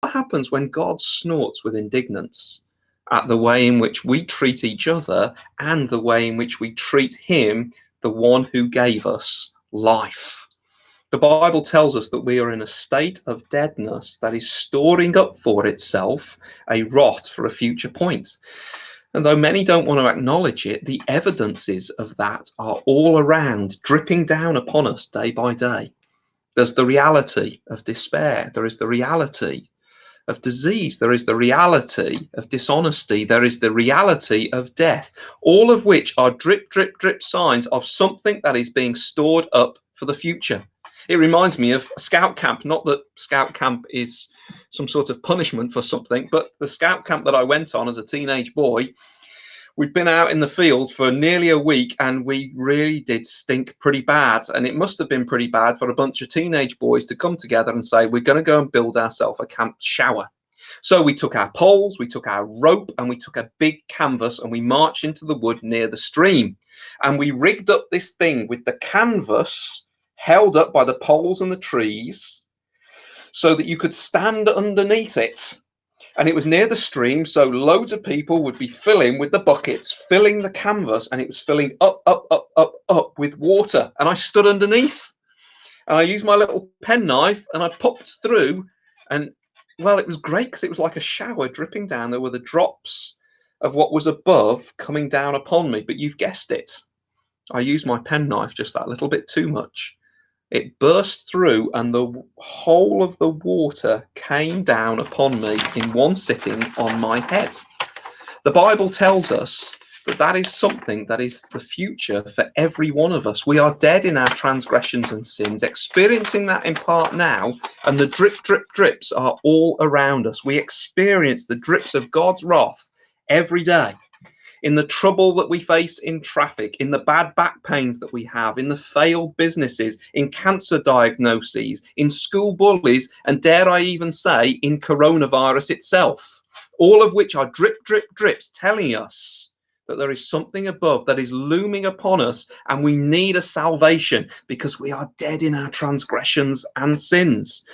happens when God snorts with indignance at the way in which we treat each other and the way in which we treat him, the one who gave us life. The Bible tells us that we are in a state of deadness that is storing up for itself a rot for a future point. And though many don't want to acknowledge it, the evidences of that are all around, dripping down upon us day by day. There's the reality of despair. There is the reality of disease. There is the reality of dishonesty. There is the reality of death, all of which are drip, drip, drip signs of something that is being stored up for the future. It reminds me of scout camp, not that scout camp is some sort of punishment for something, but the scout camp that I went on as a teenage boy, we'd been out in the field for nearly a week and we really did stink pretty bad. And it must have been pretty bad for a bunch of teenage boys to come together and say, we're going to go and build ourselves a camp shower. So we took our poles, we took our rope, and we took a big canvas and we marched into the wood near the stream. And we rigged up this thing with the canvas held up by the poles and the trees so that you could stand underneath it. And it was near the stream, so loads of people would be filling with the buckets, filling the canvas, and it was filling up, up, up, up, up with water. And I stood underneath and I used my little penknife and I popped through. And well, it was great because it was like a shower dripping down. There were the drops of what was above coming down upon me. But you've guessed it. I used my penknife just that little bit too much. It burst through and the whole of the water came down upon me in one sitting on my head. The Bible tells us that that is something that is the future for every one of us. We are dead in our transgressions and sins, experiencing that in part now, and the drip, drip, drips are all around us. We experience the drips of God's wrath every day. In the trouble that we face in traffic, in the bad back pains that we have, in the failed businesses, in cancer diagnoses, in school bullies, and dare I even say, in coronavirus itself, all of which are drip, drip, drips telling us that there is something above that is looming upon us and we need a salvation because we are dead in our transgressions and sins.